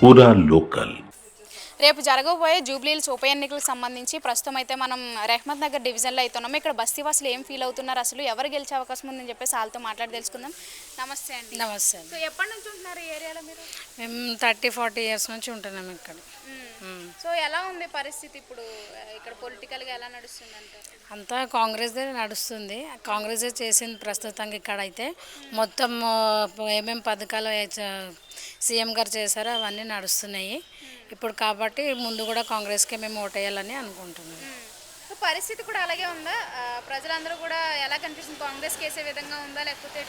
పూరా లోకల్. రేపు జరగబోయే జూబ్లీహిల్స్ ఉప ఎన్నికలకు సంబంధించి ప్రస్తుతం అయితే మనం రెహ్మత్ నగర్ డివిజన్లో అయితే ఉన్నాము. ఇక్కడ బస్తీవాసులు ఏం ఫీల్ అవుతున్నారు, అసలు ఎవరు గెలిచే అవకాశం ఉందని చెప్పేసి వాళ్ళతో మాట్లాడి తెలుసుకుందాం. నమస్తే అండి. నమస్తే. సో ఎప్పటి నుంచి ఉంటున్నారు ఈ ఏరియాలో మీరు? మేము 30-40 ఇయర్స్ నుంచి ఉంటున్నాం ఇక్కడ. సో ఎలా ఉంది పరిస్థితి ఇప్పుడు ఇక్కడ పొలిటికల్గా ఎలా నడుస్తుంది అంటారు? అంతా కాంగ్రెస్దే నడుస్తుంది. కాంగ్రెసే చేసింది ప్రస్తుతంగా. ఇక్కడైతే మొత్తం ఏమేమి పథకాలు సీఎం గారు చేశారో అవన్నీ నడుస్తున్నాయి ఇప్పుడు. కాబట్టి ముందు కూడా కాంగ్రెస్కే మేము ఓటేయాలని అనుకుంటున్నాం. సో పరిస్థితి కూడా అలాగే ఉందా? ప్రజలందరూ కూడా ఎలా కనిపిస్తుంది? కాంగ్రెస్ కేసే విధంగా ఉందా, లేకపోతే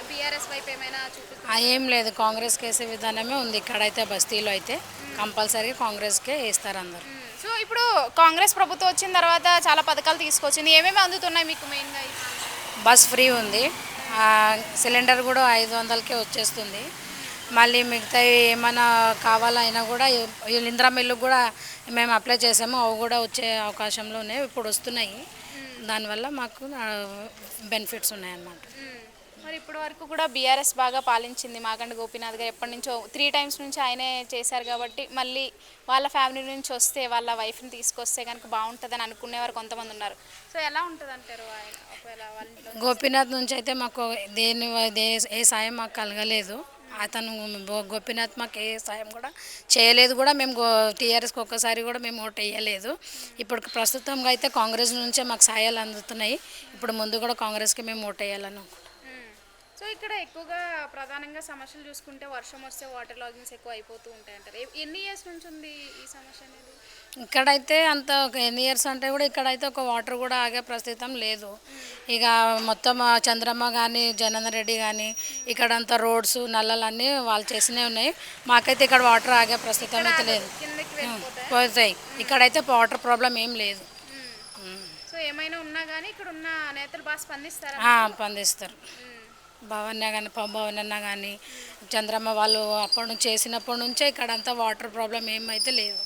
బీఆర్ఎస్ వైపు ఏమైనా చూపిస్తుంది? ఏం లేదు, కాంగ్రెస్ కేసే విధానమే ఉంది ఇక్కడైతే. బస్తీలో అయితే కంపల్సరీగా కాంగ్రెస్కే వేస్తారు అందరు. సో ఇప్పుడు కాంగ్రెస్ ప్రభుత్వం వచ్చిన తర్వాత చాలా పథకాలు తీసుకొచ్చింది. ఏమేమి అందుతున్నాయి మీకు మెయిన్గా? బస్ ఫ్రీ ఉంది, సిలిండర్ కూడా 500కే వచ్చేస్తుంది. మళ్ళీ మిగతా ఏమైనా కావాలైనా కూడా ఇందిరా మిల్లు కూడా మేము అప్లై చేసాము, అవి కూడా వచ్చే అవకాశంలో ఉన్నాయి, ఇప్పుడు వస్తున్నాయి. దానివల్ల మాకు బెనిఫిట్స్ ఉన్నాయన్నమాట. మరి ఇప్పటి వరకు కూడా బీఆర్ఎస్ బాగా పాలించింది. మాకంటే గోపీనాథ్ గారు ఎప్పటి నుంచో 3 times నుంచి ఆయనే చేశారు కాబట్టి మళ్ళీ వాళ్ళ ఫ్యామిలీ నుంచి వస్తే, వాళ్ళ వైఫ్ని తీసుకొస్తే కనుక బాగుంటుందని అనుకునేవారు కొంతమంది ఉన్నారు. సో ఎలా ఉంటుంది అంటారు ఒకవేళ వాళ్ళ ఇంట్లో? గోపీనాథ్ నుంచి అయితే మాకు ఏ సాయం మాకు కలగలేదు. అతను గోపీనాథ్ మాకు ఏ సాయం కూడా చేయలేదు. కూడా మేము టీఆర్ఎస్కి ఒక్కసారి కూడా మేము ఓటు వేయలేదు. ఇప్పుడు ప్రస్తుతంగా అయితే కాంగ్రెస్ నుంచే మాకు సాయాలు అందుతున్నాయి. ఇప్పుడు ముందు కూడా కాంగ్రెస్కి మేము ఓటు వేయాలని అనుకుంటున్నాం. సో ఇక్కడ ఎక్కువగా ప్రధానంగా సమస్యలు చూసుకుంటే వర్షం వస్తే వాటర్ లాగింగ్స్ ఎక్కువ అయిపోతూ ఉంటాయి అంటారు. ఎన్ని ఇయర్స్ నుంచి ఉంది ఈ సమస్య అనేది? ఇక్కడైతే అంత ఎన్ని ఇయర్స్ అంటే కూడా ఇక్కడైతే ఒక వాటర్ కూడా ఆగే ప్రస్తుతం లేదు. ఇక మొత్తం చంద్రమ్మ కానీ జనార్దన్ రెడ్డి కానీ ఇక్కడంతా రోడ్స్ నల్లలన్నీ వాళ్ళు చేసినవి ఉన్నాయి. మాకైతే ఇక్కడ వాటర్ ఆగే ప్రస్తుతం అయితే లేదు, పోతాయి. ఇక్కడైతే వాటర్ ప్రాబ్లం ఏం లేదు. సో ఏమైనా ఉన్నా కానీ ఇక్కడ ఉన్న నేతలు బాగా స్పందిస్తారా? స్పందిస్తారు. భవన్ అన్న కానీ చంద్రమ్మ వాళ్ళు చేసినప్పటి నుంచే ఇక్కడంతా వాటర్ ప్రాబ్లం ఏమైతే లేదు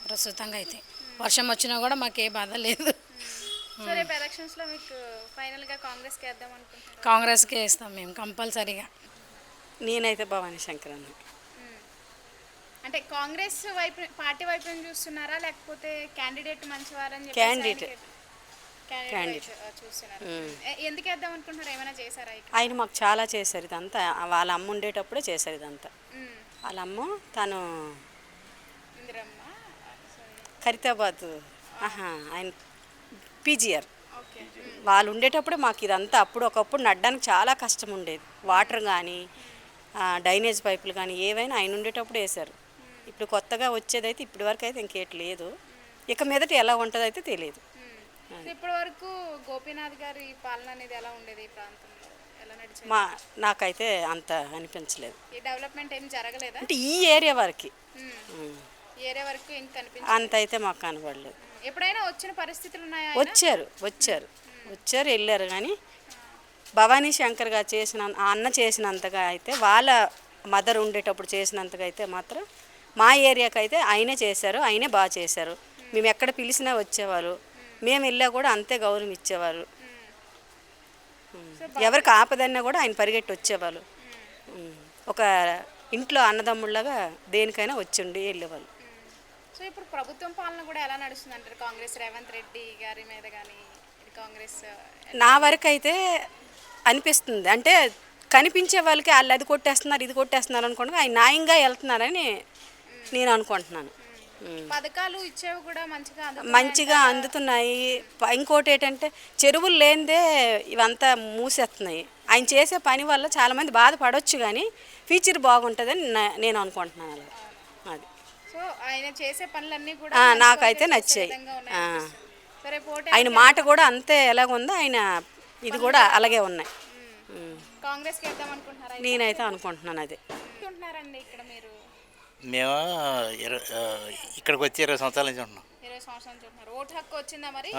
ప్రస్తుతంగా. అయితే వర్షం వచ్చినా కూడా మాకు ఏ బాధ లేదు. సో రేపు ఎలక్షన్స్లో మీకు ఫైనల్గా కాంగ్రెస్కి వేద్దాం అనుకుంటున్నాం? కాంగ్రెస్కే వేస్తాం మేము కంపల్సరీగా. నేనైతే భవానీ శంకర్ అన్న. అంటే కాంగ్రెస్ వైపు పార్టీ వైపు చూస్తున్నారా, లేకపోతే క్యాండిడేట్ మంచివారని క్యాండిడేట్ చూస్తున్నారు? ఎందుకు వేద్దాం అనుకుంటున్నారు? ఏమైనా చేశారా? ఆయన మాకు చాలా చేశారు ఇదంతా. వాళ్ళ అమ్మ ఉండేటప్పుడే చేశారు ఇదంతా. వాళ్ళ అమ్మ తను ఖరీదాబాద్ ఆయన పీజీఆర్ వాళ్ళు ఉండేటప్పుడే మాకు ఇదంతా. అప్పుడు ఒకప్పుడు నడ్డానికి చాలా కష్టం ఉండేది. వాటర్ కానీ డ్రైనేజ్ పైపులు కానీ ఏవైనా ఆయన ఉండేటప్పుడు వేశారు. ఇప్పుడు కొత్తగా వచ్చేదైతే ఇప్పటి వరకు అయితే ఇంకేటి లేదు. ఇక మీదట ఎలా ఉంటుందో అయితే తెలియదు. ఇప్పటి వరకు గోపీనాథ్ గారి పాలన అనేది ఎలా ఉండేది ఈ ప్రాంతంలో? ఎలా నడిచేది? నాకైతే అంత అనిపించలేదు. ఈ డెవలప్మెంట్ ఏం జరగలేదా? అంటే ఈ ఏరియా వరకు ఏరియా వరకు ఏం కనిపించలేదు, అంత అయితే మాకు కనబడలేదు. ఎప్పుడైనా వచ్చిన పరిస్థితులు ఉన్నాయా? వచ్చారు వెళ్ళారు. కానీ భవానీ శంకర్ గారు చేసిన అన్న చేసినంతగా అయితే, వాళ్ళ మదర్ ఉండేటప్పుడు చేసినంతగా అయితే మాత్రం మా ఏరియాకి అయితే ఆయనే చేశారు. ఆయనే బాగా చేశారు. మేము ఎక్కడ పిలిచినా వచ్చేవాళ్ళు, మేము వెళ్ళా కూడా అంతే గౌరవం ఇచ్చేవాళ్ళు. ఎవరికి ఆపదన్నా కూడా ఆయన పరిగెట్టి వచ్చేవాళ్ళు. ఒక ఇంట్లో అన్నదమ్ముళ్ళగా దేనికైనా వచ్చి వెళ్ళేవాళ్ళు. సో ఇప్పుడు ప్రభుత్వం పాలన కూడా ఎలా నడుస్తుంది అంటారు? కాంగ్రెస్ రేవంత్ రెడ్డి గారి మీద కానీ కాంగ్రెస్ నా వరకు అయితే అనిపిస్తుంది. అంటే కనిపించే వాళ్ళకి వాళ్ళు అది కొట్టేస్తున్నారు ఇది కొట్టేస్తున్నారు అనుకోండి, ఆయన న్యాయంగా వెళ్తున్నారని నేను అనుకుంటున్నాను. పథకాలు ఇచ్చేవి కూడా మంచిగా అందుతున్నాయి. ఇంకోటి ఏంటంటే చెరువులు లేనిదే ఇవంతా మూసేస్తున్నాయి. ఆయన చేసే పని వల్ల చాలామంది బాధపడవచ్చు, కానీ ఫ్యూచర్ బాగుంటుందని నేను అనుకుంటున్నాను. అలా అది. సో ఆయన చేసే పనులన్నీ కూడా నాకైతే నచ్చాయి. ఆయన మాట కూడా అంతే ఎలాగుందో ఆయన ఇది కూడా అలాగే ఉన్నాయి. కాంగ్రెస్కి వేద్దాం అనుకుంటున్నారా? నేనైతే అనుకుంటున్నాను అదే. ఇక్కడ మీరు? మేము ఇక్కడికి వచ్చి 20 సంవత్సరాల నుంచి ఉంటున్నాం. 20 సంవత్సరాల నుంచి ఉంటున్నారు. ఓటు హక్కు వచ్చిందా మరి?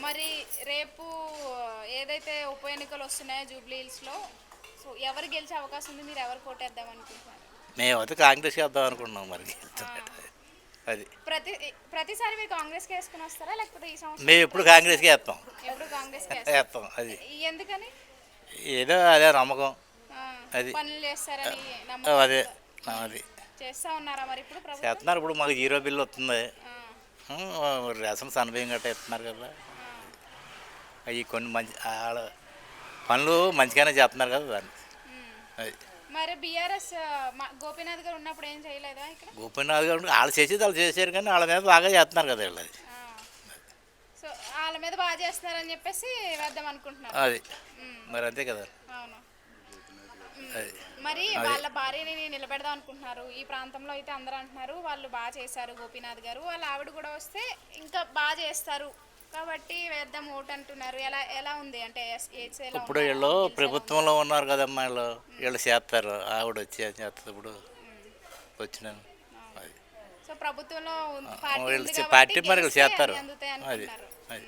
మరి రేపు ఏదైతే ఉప ఎన్నికలు వస్తున్నాయో జూబ్లీహిల్స్లో, సో ఎవరు గెలిచే అవకాశం ఉంది? మీరు ఎవరు కోటేద్దాం అనుకుంటున్నారు? మేము అయితే కాంగ్రెస్కి వేద్దాం అనుకుంటున్నాం. మరి అది ప్రతిసారి మీరు కాంగ్రెస్కి వేసుకుని వస్తారా, లేకపోతే ఈ సంవత్సరం? మేము ఎప్పుడు కాంగ్రెస్కి వేస్తాం. ఎప్పుడు కాంగ్రెస్కి వేస్తాం. అది ఎందుకని? ఏదో అదే నమ్మకం. అది పనులు చేస్తారని అదే అది చేస్తా ఉన్నారా మరి ఇప్పుడు ప్రభుత్వం? చేస్తున్నారు. ఇప్పుడు మాకు 0 బిల్లు వస్తుంది. ఆ, రేషన్ సన్నబియ్యం గట్రా ఇస్తున్నారు కదా. అవి కొన్ని మంచి పనులు మంచిగానే చేస్తున్నారు కదా దాన్ని. ఉమ్. అది మరి బీఆర్ఎస్ గోపీనాథ్ గారు ఉన్నప్పుడు ఏం చేయలేదా ఇక్కడ? గోపీనాథ్ గారు వాళ్ళు చేసేది వాళ్ళు చేశారు, కానీ వాళ్ళ మీద బాగా చేస్తున్నారు కదా వీళ్ళు. అది ఆ. సో వాళ్ళ మీద బాగా చేస్తున్నారని చెప్పేసి వేద్దాం అనుకుంటున్నారు. అది మరి అంతే కదా. అవును. అది మరి వాళ్ళ భార్యని నిలబెడదాం అనుకుంటున్నారు. ఈ ప్రాంతంలో అయితే అందరూ అంటున్నారు వాళ్ళు బాగా చేశారు గోపీనాథ్ గారు, వాళ్ళ ఆవిడ కూడా వస్తే ఇంకా బాగా చేస్తారు కాబట్టి వేద్దాం ఓటు అంటున్నారు. ఎలా ఎలా ఉంది అంటే ఏజ్ ఎలా ఇప్పుడు ఉన్నారు? వీళ్ళు డీటెయిల్స్ ఎలా ప్రభుత్వంలో ఉన్నారు కదమ్మా, వీళ్ళు చేస్తారు. ఆవిడ వచ్చి ఏం చేస్తుంది ఇప్పుడు వచ్చినాను. అది సో ప్రభుత్వంలో పార్టీ వీళ్ళు ఉంది పార్టీ కాబట్టి మరి వీళ్ళు గెలిస్తే చేస్తారు. అన్నీ అందుతాయి అది అనుకుంటున్నారు. అది